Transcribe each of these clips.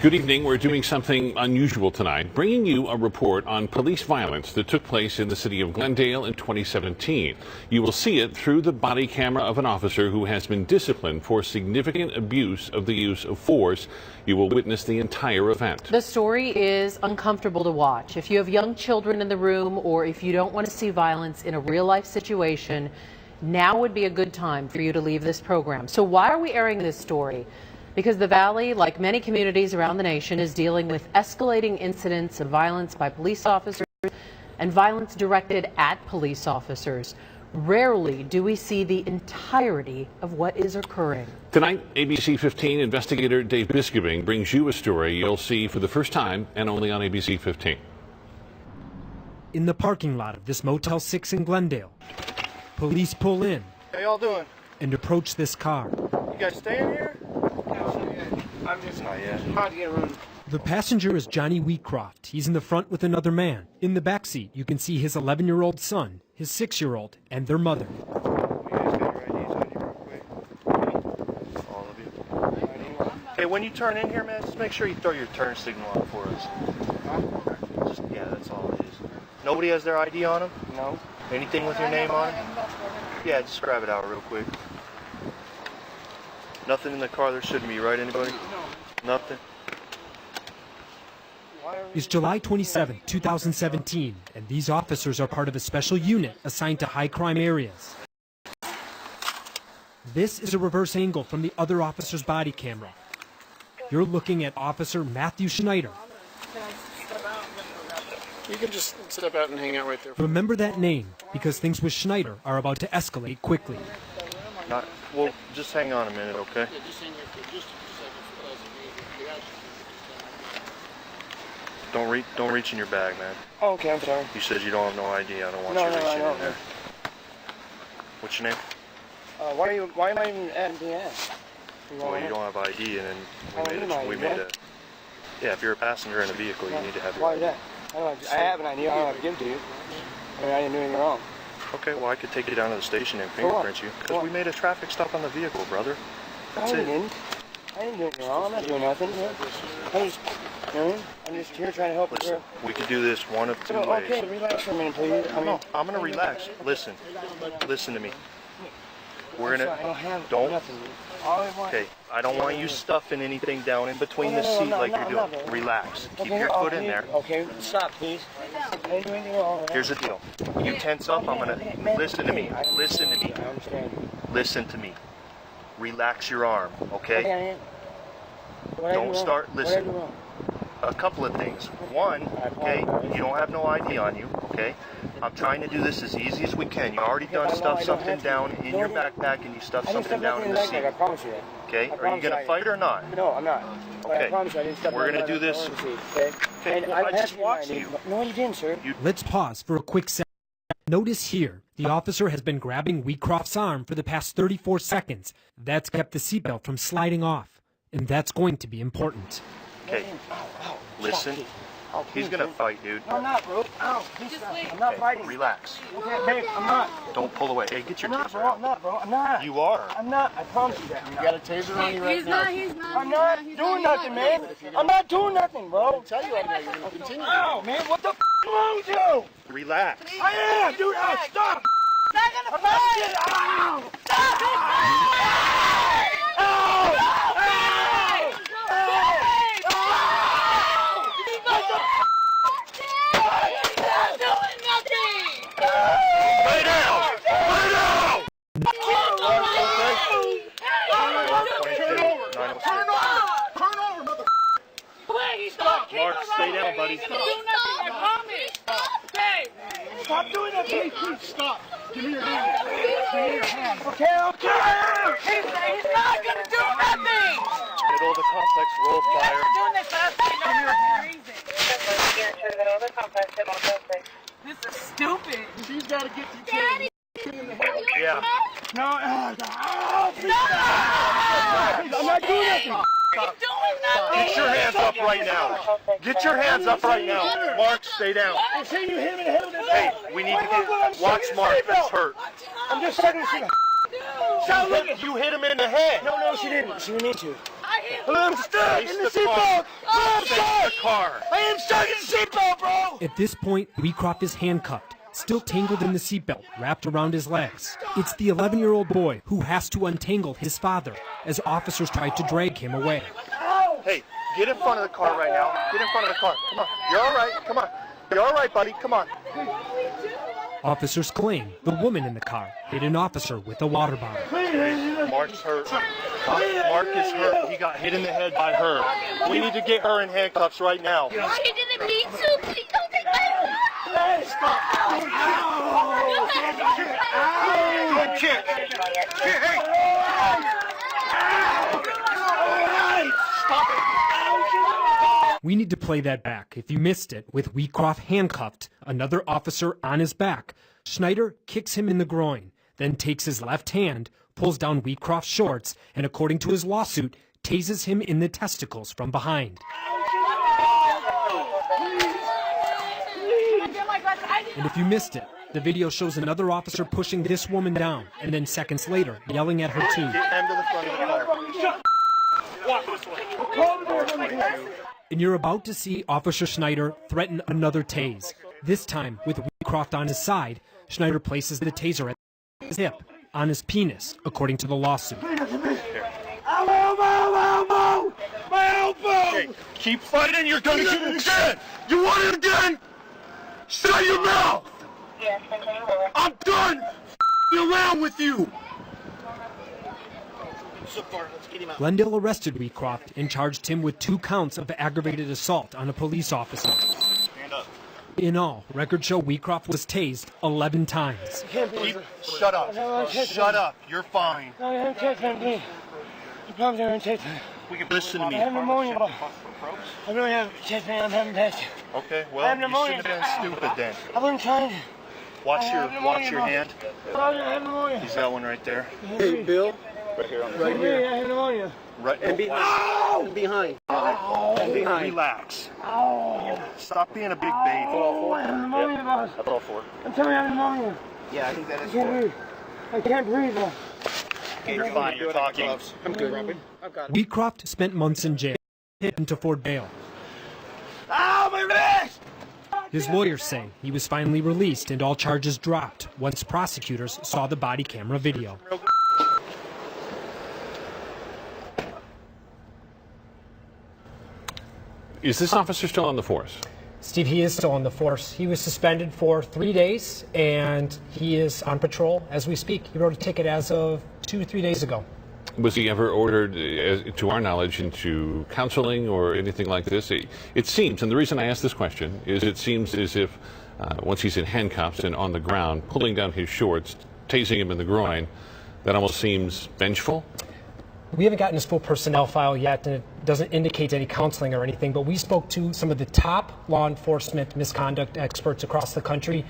Good evening. We're doing something unusual tonight, bringing you a report on police violence that took place in the city of Glendale in 2017. You will see it through the body camera of an officer who has been disciplined for significant abuse of the use of force. You will witness the entire event. The story is uncomfortable to watch. If you have young children in the room or if you don't want to see violence in a real-life situation, now would be a good time for you to leave this program. So why are we airing this story? Because the Valley, like many communities around the nation, is dealing with escalating incidents of violence by police officers and violence directed at police officers. Rarely do we see the entirety of what is occurring. Tonight, ABC 15 investigator Dave Biskobing brings you a story you'll see for the first time and only on ABC 15. In the parking lot of this Motel 6 in Glendale, police pull in. How y'all doing? And approach this car. You guys staying here? I'm just not yet. How'd you get room? The passenger is Johnny Wheatcroft. He's in the front with another man. In the back seat, you can see his 11-year-old son, his 6-year-old, and their mother. You guys got your IDs on you real quick. All of you. Hey, when you turn in here, man, just make sure you throw your turn signal on for us. Just, yeah, that's all it is. Nobody has their ID on them? No. Anything with your name on it? Yeah, just grab it out real quick. Nothing in the car there shouldn't be, right, anybody? No. Nothing? It's July 27, 2017, and these officers are part of a special unit assigned to high-crime areas. This is a reverse angle from the other officer's body camera. You're looking at Officer Matthew Schneider. You can just step out and hang out right there. Remember that name, because things with Schneider are about to escalate quickly. Well, just hang on a minute, okay? Yeah, just hang here for just a second. Don't reach in your bag, man. Oh, okay, I'm sorry. You said you don't have no ID. I don't want you reaching in there. What's your name? Why am I even at the end? Well, you don't have ID, and then we made a. Yeah, if you're a passenger in a vehicle, you need to have your. Why is that? I have an ID. I don't have to give it to you. I mean, I didn't do anything wrong. Okay, well, I could take you down to the station and fingerprint you. Because we made a traffic stop on the vehicle, brother. That's it. I didn't do anything wrong. I'm not doing nothing. I'm just here trying to help the girl. We could do this one of two ways. Okay, relax for a minute, please. I'm going to relax. Listen to me. We're going to... Don't... Okay, I don't want you stuffing anything down in between the seat like you're doing. Relax. Keep your foot in there. Okay, stop, please. I didn't do anything wrong. Here's the deal. You tense up, I'm going to... Listen to me. Listen to me. I understand. Listen to me. Relax your arm, okay? Don't start... Listen. A couple of things. One, okay, you don't have no ID on you, okay? I'm trying to do this as easy as we can. You already done stuff something down in your backpack and you stuffed something down in the seat. I promise you that. Okay, are you going to fight or not? No, I'm not. Okay, I promise you I didn't stuff we're going to do this. Okay, I just watched you. No, you didn't, sir. Let's pause for a quick second. Notice here, the officer has been grabbing Wheatcroft's arm for the past 34 seconds. That's kept the seatbelt from sliding off. And that's going to be important. Okay, listen. He's gonna fight, dude. No, I'm not, bro. Ow, I'm not fighting. Relax. Okay, babe, I'm not. Don't pull away. Hey, get your taser Bro, out. I'm not, bro. I'm not. You are. I'm not. I promise you that. You got a taser on you right now. I'm not doing nothing, man. I'm not doing nothing, bro. I'll tell you right now, you're going to continue. Ow, man, what the f*** wrong with you? Relax. I am, dude. Ow, stop. Not gonna fight. Ow. Stop. Mark, stay down, buddy. Stop. I promise. Hey. Stop doing that, please. Stop. Give me your hand. Give me your hand. Okay. He's not going to do nothing. Middle of the complex, roll fire. Doing this last night. Give me your hand. This is stupid. She's got to get you Daddy. Yeah. No. I'm not doing nothing. Get your hands up right now. Get your hands up right now. Mark, stay down. I'm saying you hit him in the head with his Hey, we need to get... Watch Mark. He's hurt. I'm just checking to see. You hit him in the head. No, she didn't. She didn't need to. I I'm stuck in the seatbelt. I'm stuck. I am stuck in the seatbelt, bro. At this point, Weecroft is handcuffed, still tangled in the seatbelt, wrapped around his legs. It's the 11-year-old boy who has to untangle his father as officers try to drag him away. Hey, get in front of the car right now. Get in front of the car. Come on. You're all right. Come on. You're all right, buddy. Come on. Officers claim the woman in the car hit an officer with a water bottle. Mark's hurt. Mark is hurt. He got hit in the head by her. We need to get her in handcuffs right now. She didn't mean to. Please don't take my Good kick. Hey. Stop it. We need to play that back. If you missed it, with Weecroft handcuffed, another officer on his back, Schneider kicks him in the groin, then takes his left hand, pulls down Weecroft's shorts, and according to his lawsuit, tases him in the testicles from behind. And if you missed it, the video shows another officer pushing this woman down, and then seconds later, yelling at her too. Get them to the front of the car. Walk this way. And you're about to see Officer Schneider threaten another tase. This time, with Weecroft on his side, Schneider places the taser at his hip, on his penis, according to the lawsuit. Elbow! My elbow! Hey, keep fighting. You're going to get it again. You want it again? Shut your mouth. Yes, continue lower. I'm done around with you. So far, let's get him out. Glendale arrested Weecroft and charged him with 2 counts of aggravated assault on a police officer. Stand up. In all, records show Weecroft was tased 11 times. Shut up. Shut up. You're fine. No, you haven't taken me, please. You promised you haven't taken me. We can listen to me. I have pneumonia. I really have chest pain. I'm having tests. Okay, I well, have you pneumonia. shouldn't have been stupid then. I've been trying to. Watch I have your pneumonia. hand. I have pneumonia. He's got one right there. Hey, Bill. Right here on the Right here. I have pneumonia. right. And behind. And behind. And behind. Relax. Oh, Stop being a big baby. I have pneumonia, boss. That's all for. I'm telling you I have pneumonia. Yeah, I think that I is can't breathe. I can't breathe, boss. You're fine. You're talking. I'm good, Robin. I've got it. Weecroft spent months in jail, hit him to Fort bail. Ow, my wrist! His lawyers say he was finally released and all charges dropped once prosecutors saw the body camera video. Is this officer still on the force? Steve, he is still on the force. He was suspended for 3 days, and he is on patrol as we speak. He wrote a ticket as of 2 or 3 days ago. Was he ever ordered, to our knowledge, into counseling or anything like this? It seems, and the reason I ask this question is it seems as if once he's in handcuffs and on the ground, pulling down his shorts, tasing him in the groin, that almost seems vengeful. We haven't gotten his full personnel file yet, and it doesn't indicate any counseling or anything, but we spoke to some of the top law enforcement misconduct experts across the country,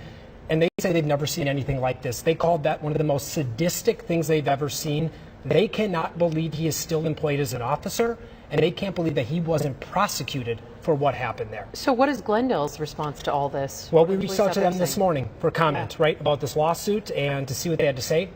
and they say they've never seen anything like this. They called that one of the most sadistic things they've ever seen. They cannot believe he is still employed as an officer, and they can't believe that he wasn't prosecuted for what happened there. So what is Glendale's response to all this? Well, we What reached is out that to they're them this saying? morning for comment, right, about this lawsuit and to see what they had to say.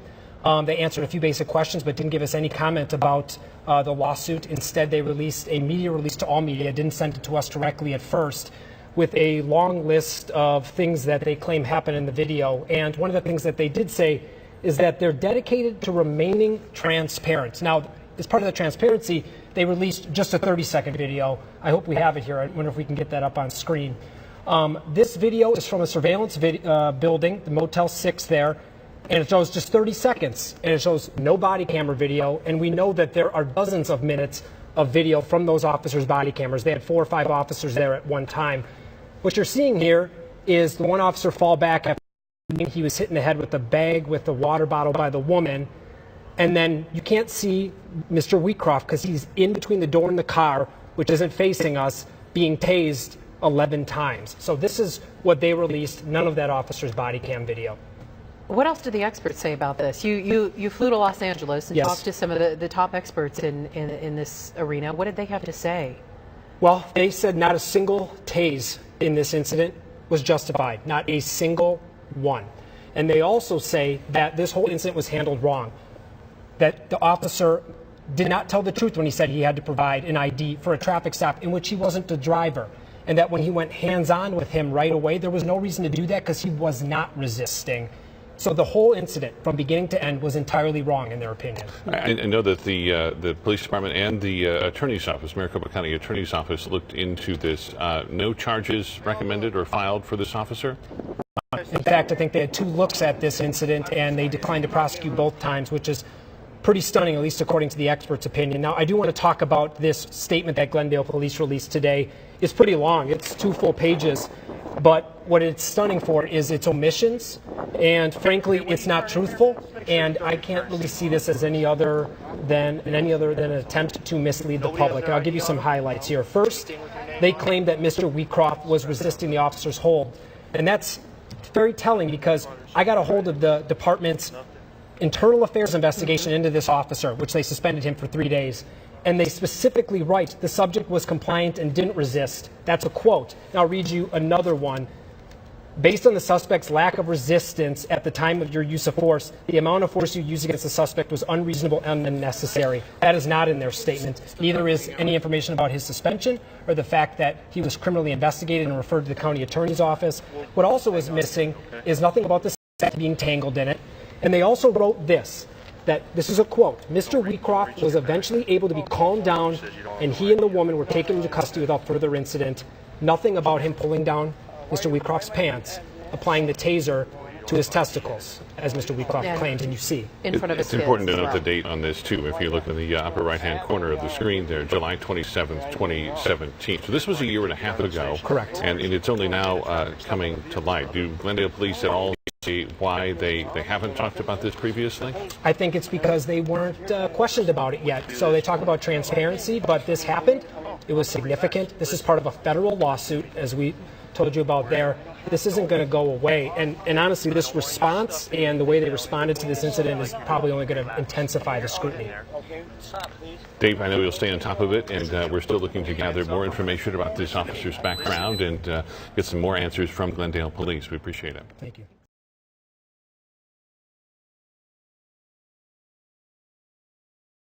They answered a few basic questions, but didn't give us any comment about the lawsuit. Instead, they released a media release to all media, didn't send it to us directly at first, with a long list of things that they claim happened in the video. And one of the things that they did say is that they're dedicated to remaining transparent. Now, as part of the transparency, they released just a 30-second video. I hope we have it here. I wonder if we can get that up on screen. This video is from a surveillance building, the Motel 6 there, and it shows just 30 seconds, and it shows no body camera video, and we know that there are dozens of minutes of video from those officers' body cameras. They had 4 or 5 officers there at one time. What you're seeing here is the one officer fall back after he was hit in the head with a bag with the water bottle by the woman, and then you can't see Mr. Weecroft because he's in between the door and the car, which isn't facing us, being tased 11 times. So this is what they released, none of that officer's body cam video. What else did the experts say about this? You flew to Los Angeles and Yes. talked to some of the top experts in this arena. What did they have to say? Well, they said not a single tase in this incident was justified, not a single one. And they also say that this whole incident was handled wrong, that the officer did not tell the truth when he said he had to provide an ID for a traffic stop in which he wasn't the driver, and that when he went hands-on with him right away, there was no reason to do that because he was not resisting. So the whole incident, from beginning to end, was entirely wrong in their opinion. I know that the police department and the attorney's office, Maricopa County Attorney's Office, looked into this. No charges recommended or filed for this officer? In fact, I think they had 2 looks at this incident, and they declined to prosecute both times, which is pretty stunning, at least according to the expert's opinion. Now, I do want to talk about this statement that Glendale Police released today. It's pretty long. It's 2 full pages. But what it's stunning for is its omissions, and frankly, it's not truthful. And I can't really see this as any other than an attempt to mislead the public. And I'll give you some highlights here. First, they claim that Mr. Wheatcroft was resisting the officer's hold, and that's very telling because I got a hold of the department's internal affairs investigation into this officer, which they suspended him for 3 days. And they specifically write, the subject was compliant and didn't resist. That's a quote. Now I'll read you another one. Based on the suspect's lack of resistance at the time of your use of force, the amount of force you used against the suspect was unreasonable and unnecessary. That is not in their statement. Neither is any information about his suspension or the fact that he was criminally investigated and referred to the county attorney's office. What also is missing is nothing about the suspect being tangled in it. And they also wrote this, that this is a quote, Mr. Wheatcroft was eventually able to be calmed down and he and the woman were taken into custody without further incident. Nothing about him pulling down Mr. Wheatcroft's pants, applying the taser to his testicles, as Mr. Wheatcroft claimed, and you see. In front of his It's important to kids. note the date on this, too. If you look in the upper right-hand corner of the screen there, July 27th, 2017. So this was a year and a half ago. Correct. And it's only now coming to light. Do Glendale Police at all see why they haven't talked about this previously? I think it's because they weren't questioned about it yet. So they talk about transparency, but this happened. It was significant. This is part of a federal lawsuit, as we told you about there. This isn't going to go away. And honestly, this response and the way they responded to this incident is probably only going to intensify the scrutiny. Dave, I know you'll stay on top of it, and we're still looking to gather more information about this officer's background and get some more answers from Glendale Police. We appreciate it. Thank you.